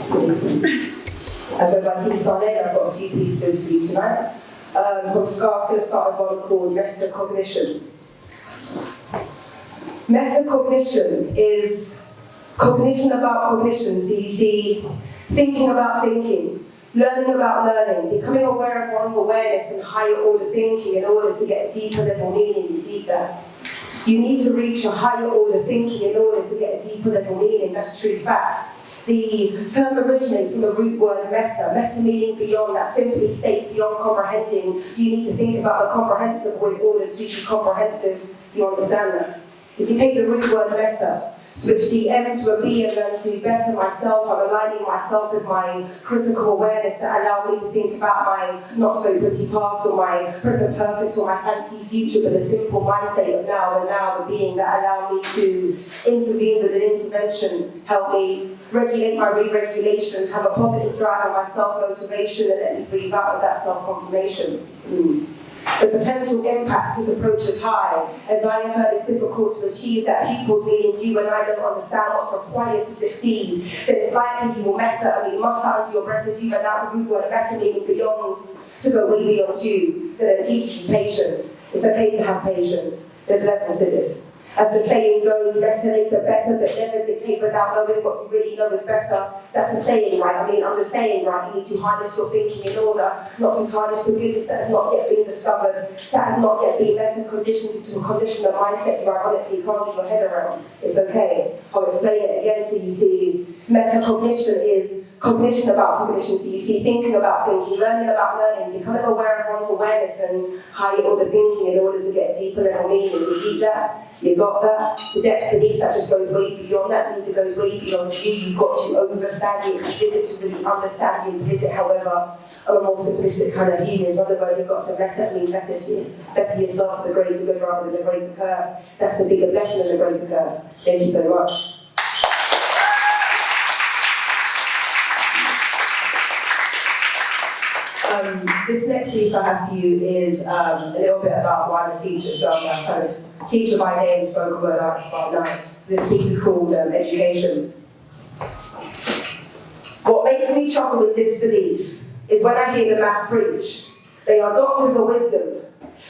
I go by TStayNay, and I've got a few pieces for you tonight. So I'm going to start with one called Metacognition. Metacognition is cognition about cognition. So you see, thinking about thinking, learning about learning, becoming aware of one's awareness and higher order thinking in order to get a deeper level meaning. You deep that. You need to reach a higher order thinking in order to get a deeper level meaning. That's true facts. The term originates from the root word meta. Meta meaning beyond, that simply states beyond comprehending. You need to think about the comprehensive in order to be comprehensive. You understand that? If you take the root word meta, switch the M to a B and learn to better myself, I'm aligning myself with my critical awareness that allow me to think about my not so pretty past or my present perfect or my fancy future, but a simple mind state of now, the being that allow me to intervene with an intervention, help me regulate my re-regulation, have a positive drive on my self-motivation, and let me breathe out of that self-confirmation. The potential impact this approach is high. As I have heard, it's difficult to achieve that. People meaning you and I don't understand what's required to succeed. Then it's likely you will mutter under your breath as you allow the root word meta meaning beyond to go way beyond you. Then it teaches you patience. It's okay to have patience. There's levels to this. As the saying goes, better late the better, but never dictate without knowing what you really know is better. That's the saying, right? I'm just saying, right? You need to harness your thinking in order not to tarnish the goodness that has not yet been discovered, that has not yet been meta-conditioned to a condition of mindset you ironically can't get your head around. It's okay. I'll explain it again so you see. Metacognition is cognition about cognition. So you see, thinking about thinking, learning about learning, becoming aware of one's awareness and higher order thinking in order to get a deeper level meaning. You keep that. You got that? The depth beneath that just goes way beyond that, means it goes way beyond you. You've got to understand the explicit to really understand the implicit. However, I'm a more simplistic kind of human. In other words, you've got to better yourself for the greater good rather than the greater curse. That's the bigger blessing than the greater curse. Thank you so much. This next piece I have for you is a little bit about why I'm a teacher. So I'm kind of teacher by name, spoken word artist by night. So this piece is called Education. What makes me chuckle with disbelief is when I hear the mass preach. They are doctors of wisdom,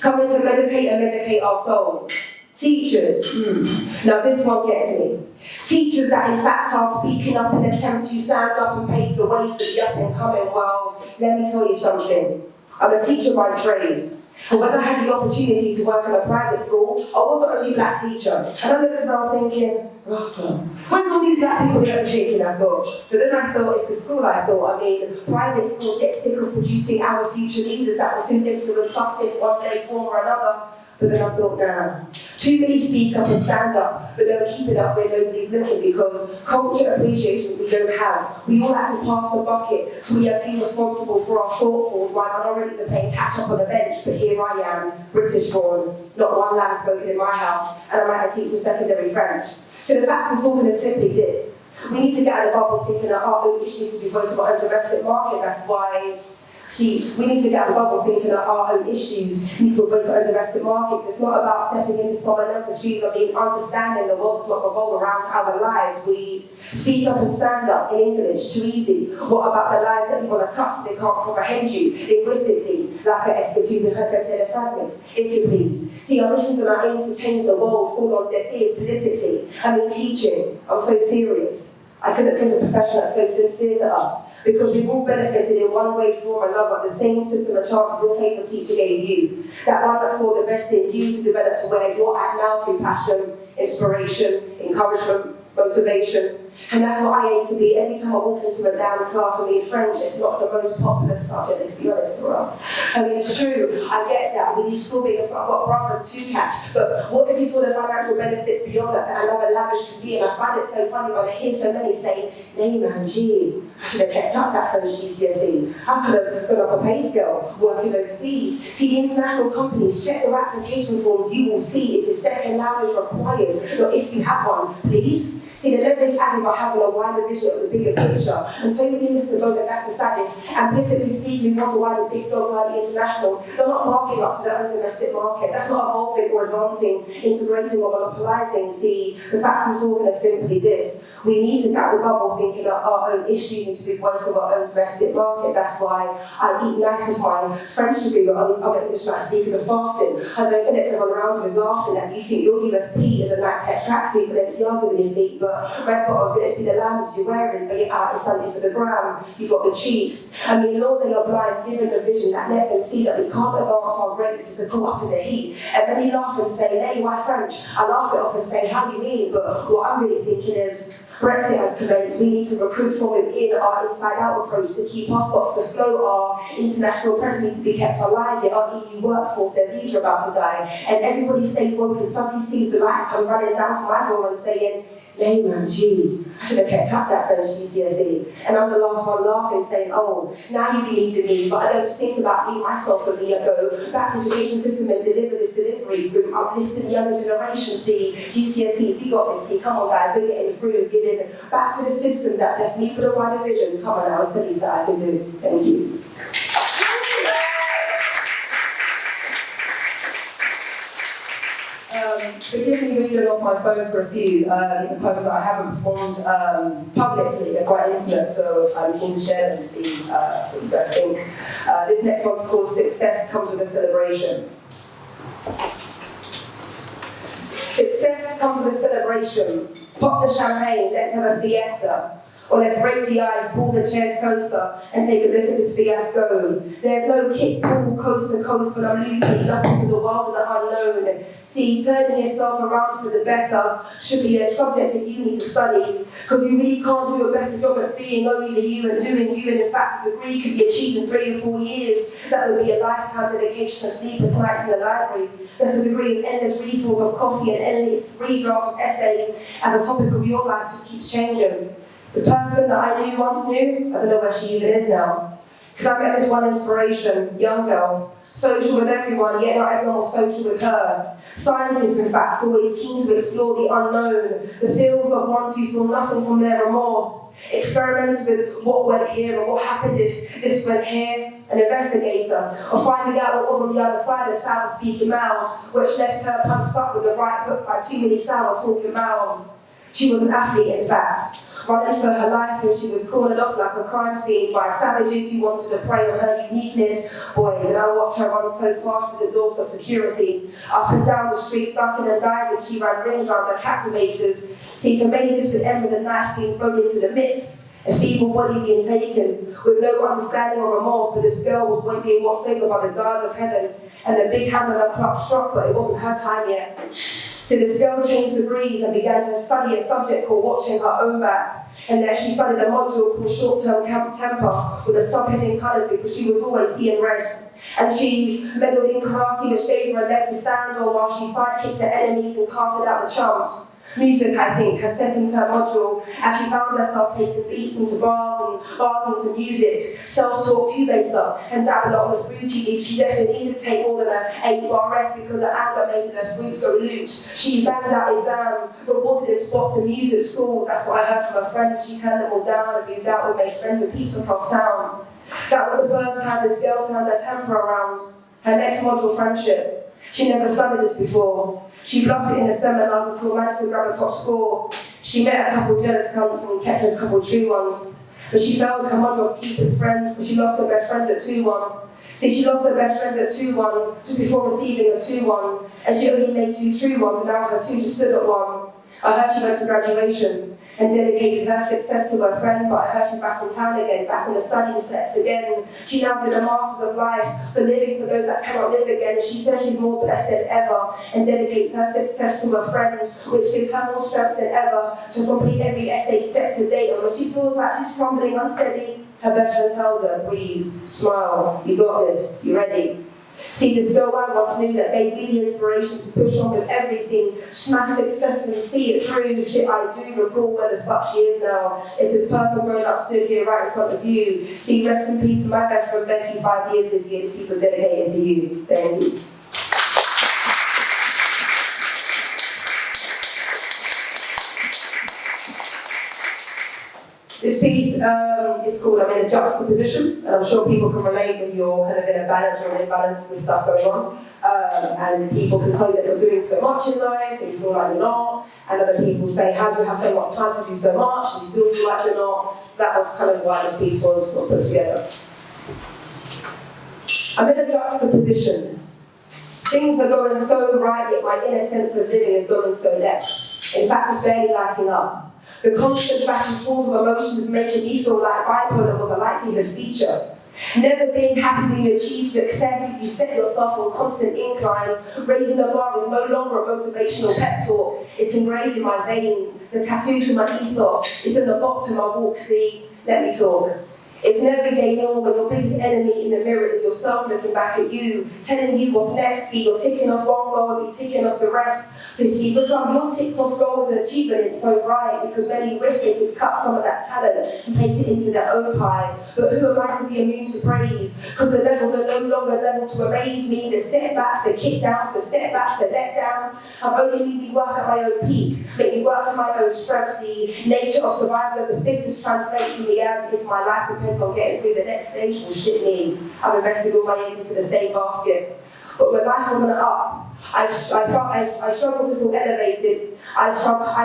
coming to meditate and medicate our souls. Teachers, now this one gets me. Teachers that in fact are speaking up and attempt to stand up and pave the way for the up and coming. Well, let me tell you something. I'm a teacher by trade. And when I had the opportunity to work in a private school, I was the only black teacher. And I looked around thinking, Rasta, where's all these black people that are shaking? I thought. But then I thought, it's the school I thought. I mean, private schools get sick of producing our future leaders that will soon influence us in one day, form or another. But then I thought, nah. Too many speak up and stand up, but don't keep it up where nobody's looking because culture appreciation we don't have. We all have to pass the bucket, so we are being responsible for our shortfalls while minorities are playing catch up on the bench. But here I am, British born, not one lamb spoken in my house, and I'm at teaching secondary French. So the fact I'm talking is simply this. We need to get out of the bubble thinking that our own issues will be focused on the domestic market. That's why. See, we need to get out of the bubble thinking that our own issues need to focus on the domestic market. It's not about stepping into someone else's shoes. I mean, understanding the world does not revolve around our lives. We speak up and stand up in English, too easy. What about the lives that you want to touch but they can't comprehend you linguistically? Like a if you please. See, our missions and our aims to change the world fall on deaf ears politically. I mean, teaching, I'm so serious. I couldn't think of a profession that's so sincere to us. Because we've all benefited in one way, form, or another, the same system of chances your favourite teacher gave you. That one that saw the best in you to develop to where you're at now through passion, inspiration, encouragement, motivation. And that's what I aim to be. Every time I walk into a down class, I mean, French is not the most popular subject, let's be honest for us. I mean, it's true, I get that. We need school because I've got a brother and 2 cats. But what if you saw the financial benefits beyond that another lavish can be? And I find it so funny when I hear so many say, "Nay man, gee, I should have kept up that French GCSE. I could have gone up a pay scale working overseas." See, the international companies, check their application forms, you will see it is second language required. But if you have one, please. See, the leverage added by having a wider vision of the bigger picture. And so many miss the boat that that's the saddest. And politically speaking, we wonder why the big dogs like the internationals, they're not marking up to their own domestic market. That's not evolving or advancing, integrating or monopolizing. See, the facts I'm talking are simply this. We need to get out of the bubble thinking of our own issues and to be voiced of our own domestic market. That's why I eat nice with my friendship group with all these other English speakers of fasting. I don't get everyone around you is laughing at you think your USP is a Nike tracksuit, Balenciaga's in your feet, but red bottoms, let's be the language you're wearing, but you're out, it's standing for the gram, you've got the cheek. I mean, Lord, they are blind, given the vision that let them see that we can't advance our greatness if we're caught up in the heat. And when you laugh and say, hey, why French? I laugh it off and say, how do you mean? But what I'm really thinking is, Brexit has commenced. We need to recruit from within our inside-out approach to keep our stocks afloat. Our international presence needs to be kept alive. Yet our EU workforce, their visa are about to die. And everybody stays woke and somebody sees the light comes running down to my door and saying, nay man, gee, I should have kept up that French GCSE. And I'm the last one laughing, saying, oh, now you be needing me, but I don't think about me, myself, and me. I go back to the education system and deliver this delivery through uplifting the younger generation. See, GCSEs, we got this, see, come on guys, we're getting through, giving back to the system that bless me with a wider vision. Come on now, it's the least that I can do. Thank you. Forgive me reading off my phone for a few. These are poems that I haven't performed publicly. They're quite intimate, so I'm keen to share them to see what you guys think. This next one's called Success Comes with a Celebration. Success comes with a celebration. Pop the champagne, let's have a fiesta. Or let's break the ice, pull the chairs closer, and take a look at this fiasco. There's no kickball coast to coast, but I'm looping up into the world of the unknown. See, turning yourself around for the better should be a subject that you need to study, because you really can't do a better job at being only the you and doing you, and in fact a degree could be achieved in 3 or 4 years. That would be a lifetime dedication of sleepless nights in the library. That's a degree of endless refills of coffee and endless redrafts of essays, as the topic of your life just keeps changing. The person that I knew once knew, I don't know where she even is now. Because I met this one inspiration, young girl, social with everyone, yet not everyone was social with her. Scientists, in fact, always keen to explore the unknown, the feels of ones who feel nothing from their remorse. Experiment with what went here or what happened if this went here. An investigator, or finding out what was on the other side of sour speaking mouths, which left her punched up with the right hook by too many sour talking mouths. She was an athlete, in fact, running for her life, and she was cornered off like a crime scene by savages who wanted to prey on her uniqueness. Boys, and I watched her run so fast through the doors of security. Up and down the streets, ducking and diving, she ran rings around her captivators. See, for many this would end with a knife being thrown into the midst, a feeble body being taken, with no understanding or remorse, but this girl was being watched over by the guards of heaven, and the big hand on her clock struck, but it wasn't her time yet. So this girl changed degrees and began to study a subject called watching her own back. And there she studied a module called short-term temper with a subheading in colours because she was always seeing red. And she medalled in karate, which gave her a leg to stand on while she sidekicked her enemies and carted out the chumps. Music, I think, her second-term module, as she found herself placing beats into bars and bars into music, self-taught cubator, and dabble on the fruity leaf. She definitely needed to take more than an 8-bar rest because her anger made her fruits go loot. She banged out exams, rewarded in spots in music schools. That's what I heard from her friend. She turned them all down and moved out and made friends with peeps across town. That was the first time this girl turned her temper around. Her next module, friendship. She never studied this before. She bluffed it in the seminars and still managed to grab a top score. She met a couple jealous cunts and kept a couple true ones. But she failed her module of keeping friends because she lost her best friend at 2-1. See, she lost her best friend at 2-1 just before receiving a 2-1, and she only made 2 true ones, and now her 2 just stood at 1. I heard she went to graduation and dedicated her success to her friend, but I heard she's back in town again, back in the studying flex again. She now did a Masters of Life for living for those that cannot live again, and she says she's more blessed than ever and dedicates her success to her friend, which gives her more strength than ever to complete every essay set to date. And when she feels like she's crumbling unsteady, her best friend tells her, breathe, smile, you got this, you ready. See, this girl I once knew that gave me the inspiration to push on with everything, smash success and see it through. Shit, I do recall where the fuck she is now. It's this person grown up stood here right in front of you. See, rest in peace to my best friend Becky, 5 years this year. This piece is dedicated to you. Thank you. This piece is called I'm in a juxtaposition, and I'm sure people can relate when you're kind of in a balance or an imbalance with stuff going on. And people can tell you that you're doing so much in life and you feel like you're not. And other people say, how do you have so much time to do so much and you still feel like you're not? So that was kind of why this piece was put together. I'm in a juxtaposition. Things are going so right, yet my inner sense of living is going so left. In fact, it's barely lighting up. The constant back and forth of emotions making me feel like bipolar was a likelihood feature. Never being happy when you achieve success, if you set yourself on constant incline. Raising the bar is no longer a motivational pep talk. It's engraved in my veins, the tattoo to my ethos. It's in the box to my walk, see, let me talk. It's an everyday norm when your biggest enemy in the mirror is yourself looking back at you, telling you what's next, see, you're ticking off one goal and you're ticking off the rest. So see, for some, your ticked off goals and achievement is so bright because many wish they could cut some of that talent and place it into their own pie. But who am I to be immune to praise? Because the levels are no longer levels to amaze me. The setbacks, the kickdowns, the stepbacks, the letdowns have only made me work at my own peak, make me work to my own strength. The nature of survival of the fittest translates to me as if my life depends on getting through the next stage. Well, shit me, I've invested all my eggs into the same basket. But when life wasn't up, I struggled to feel elevated. I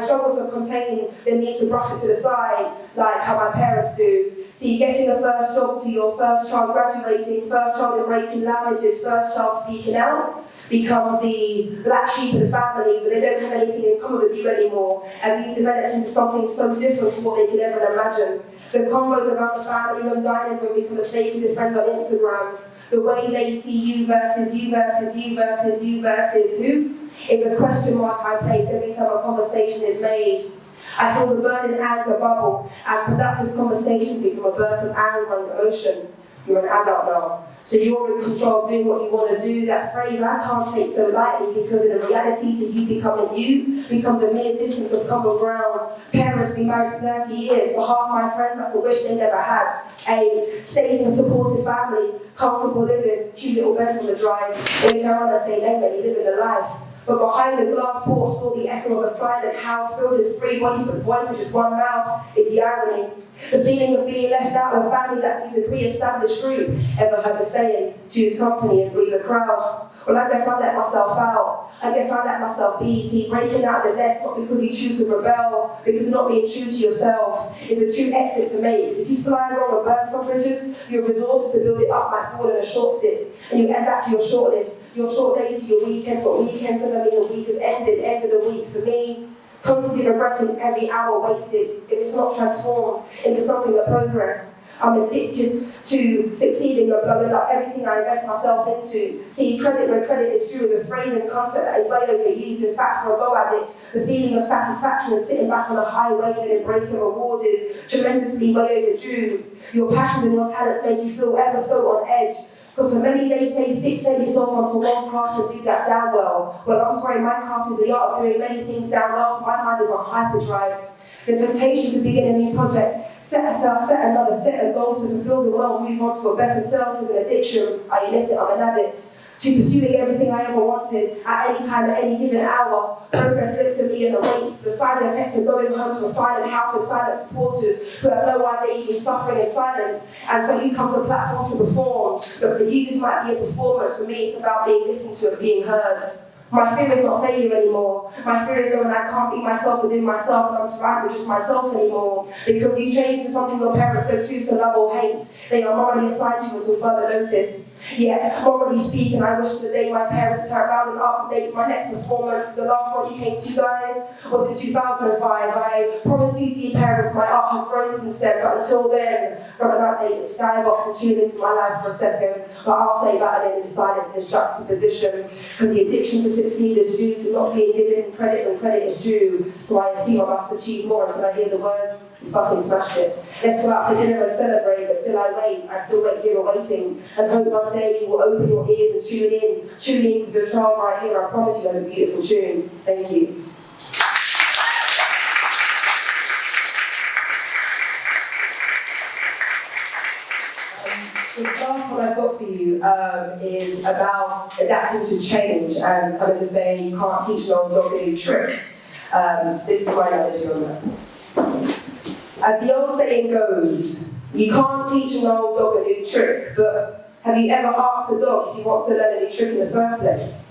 struggled to contain the need to brush it to the side, like how my parents do. See, getting a first job to your first child graduating, first child embracing languages, first child speaking out, becomes the black sheep of the family, but they don't have anything in common with you anymore, as you develop into something so different to what they could ever imagine. The convos around the family room, dining room become as fake as your friends on Instagram. The way they see you versus you versus you versus you versus who is a question mark I place every time a conversation is made. I feel the burning anger bubble as productive conversations become a burst of anger on the ocean. You're an adult now, so you're in control of doing what you want to do. That phrase I can't take so lightly because in the reality to you becoming you becomes a mere distance of common ground. Parents been married 30 years. For half my friends, that's a wish they never had. A stable and supportive family, comfortable living, cute little beds on the drive. They turn around and say, "Nay, mate, you're living the life." But behind the glass porch, still the echo of a silent house filled with three bodies but voice of just one mouth. It's the irony. The feeling of being left out of a family that needs a pre-established group. Ever heard the saying, choose company and breeze a crowd? Well, I guess I let myself out. I guess I let myself be. See, breaking out the nest, not because you choose to rebel, because not being true to yourself is a true exit to make. If you fly wrong and burn some bridges, your resources to build it up might fall in a short stick, and you add that to your short list, your short days to your weekend, but weekends never mean the week has ended, end of the week for me. Constantly regretting every hour wasted if it's not transformed into something of progress. I'm addicted to succeeding or blowing up everything I invest myself into. See, credit where credit is due is a phrase and concept that is way overused. In fact, for a go addict, the feeling of satisfaction and sitting back on a high wave and embracing the reward is tremendously way overdue. Your passions and your talents make you feel ever so on edge. Because for many they say fixate yourself onto one craft and do that damn well. Well, I'm sorry, my craft is the art of doing many things damn well, so my mind is on hyperdrive. The temptation to begin a new project, set another set of goals to fulfill the world, move on to a better self is an addiction. I admit it, I'm an addict. To pursuing everything I ever wanted, at any time, at any given hour. Progress looks at me and awaits. The side effects of going home to a silent house with silent supporters who have no idea you've been suffering in silence. And so you come to platforms to perform. But for you, this might be a performance. For me, it's about being listened to and being heard. My fear is not failure anymore. My fear is knowing I can't be myself within myself and I'm surrounded with just myself anymore. Because you change to something your parents don't choose to love or hate. They are morally assigned you until further notice. Yet, morally speaking, I wish the day my parents turned around and asked the dates my next performance. The last one you came to, guys, was in 2005. I promise you, dear parents, my art has grown since then. But until then, from an outdated skybox and tune into my life for a second. But I'll say about it in silence and juxtaposition. Because the addiction to succeed is due to not being given credit when credit is due. So I assume I must achieve more until I hear the words, "You fucking smashed it." Let's go out for dinner and celebrate, but still I wait. I still wait here awaiting, and hope one day you will open your ears and tune in. Tune in to the child right here. I promise you has a beautiful tune. Thank you. The last one I've got for you is about adapting to change and kind of the saying, you can't teach an old dog a new trick. So this is my analogy on that. As the old saying goes, you can't teach an old dog a new trick, but have you ever asked a dog if he wants to learn a new trick in the first place?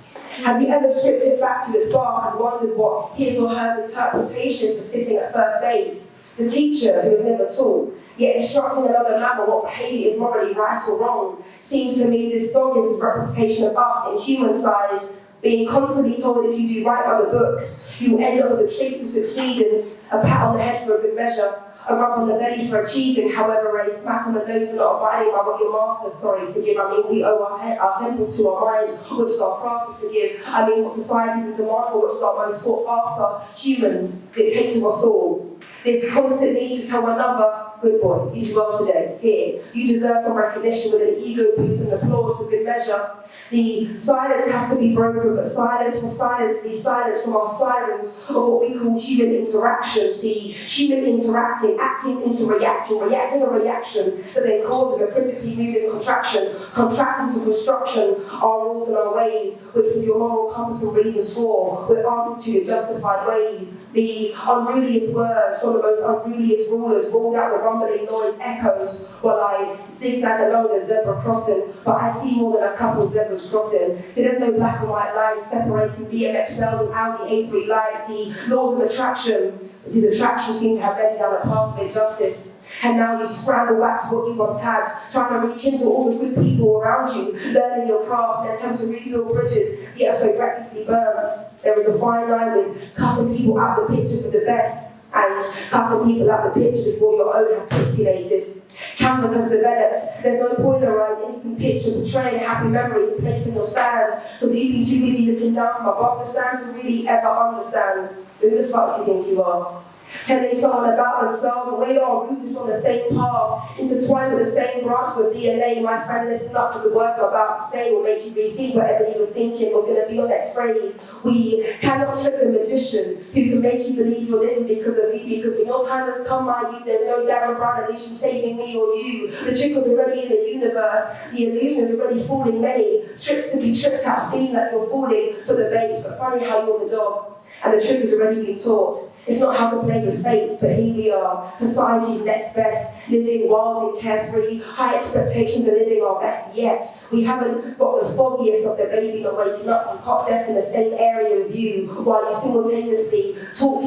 Have you ever stripped it back to its bark and wondered what his or her interpretation is for sitting at first base? The teacher who has never taught, yet instructing another mammal what behaviour is morally right or wrong. Seems to me this dog is a representation of us in human size, being constantly told if you do right by the books, you end up with a treat for succeeding, a pat on the head for a good measure, a rub on the belly for achieving, however, a smack on the nose for not abiding by what your master, forgive. I mean, we owe our temples to our mind, which is our craft to forgive. I mean, what society is in demand for, which is our most sought after. Humans dictate to us all. There's constant need to tell another, good boy, you did well today, here. You deserve some recognition with an ego boost and applause for good measure. The silence has to be broken, but silence for silence is silence from our sirens of what we call human interaction. See, human interacting, acting into reacting, reacting a reaction that then causes a critically moving contraction, contracting to construction, our rules and our ways, which with your moral compass and reasons for, we're answered to your justified ways. The unruliest words from the most unruliest rulers rolled out the rumbling noise echoes while I zigzag along the zebra crossing, but I see more than a couple zebras crossing. So there's no black and white lines separating BMX bells and Audi A3 lights. The laws of attraction, these attractions seem to have led you down a path of injustice. And now you scramble back to what you once had, trying to rekindle all the good people around you, learning your craft and attempt to rebuild bridges, yet so recklessly burnt. There is a fine line with cutting people out of the picture for the best, and cutting people out of the picture before your own has pixelated. Canvas has developed, there's no Polaroid instant picture portraying happy memories and placing your stand, because you've been too busy looking down from above the stand to really ever understand. So who the fuck do you think you are? Telling someone about themselves, and we are rooted from the same path, intertwined with the same branch of DNA. My friend, listen up to the words I'm about to say will make you rethink whatever you was thinking was going to be your next phrase. We cannot trick the magician who can make you believe you're living because of you, because when your time has come, my youth, there's no Darren Brown illusion saving me or you. The trick was already in the universe, the illusion is already fooling many. Tricks to be tricked out, feeling that you're falling for the bait, but funny how you're the dog. And the trick has already been taught. It's not how to play with fate, but here we are, society's next best, living wild and carefree, high expectations and living our best yet. We haven't got the foggiest of the baby not waking up from cot death in the same area as you, while you simultaneously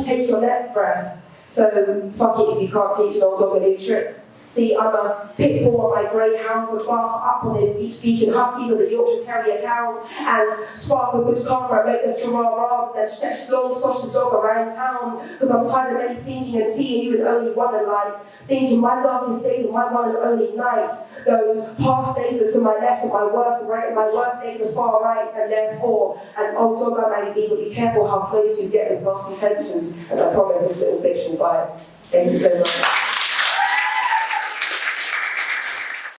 take your next breath. So, fuck it if you can't teach an old dog a new trick. See, I'm a pit bull on my greyhounds and bark up on his deep-speaking huskies of the Yorkshire Terrier towns and spark a good karma and make the chihuahuas and then stretch long sausage dog around town, because I'm tired of maybe thinking and seeing you in only one light, thinking my darkest days are my one and only night. Those past days are to my left and my worst days are far right, and therefore an old dog I may be, but be careful how close you get with lost intentions, as I promised this little fiction by. Thank you so much.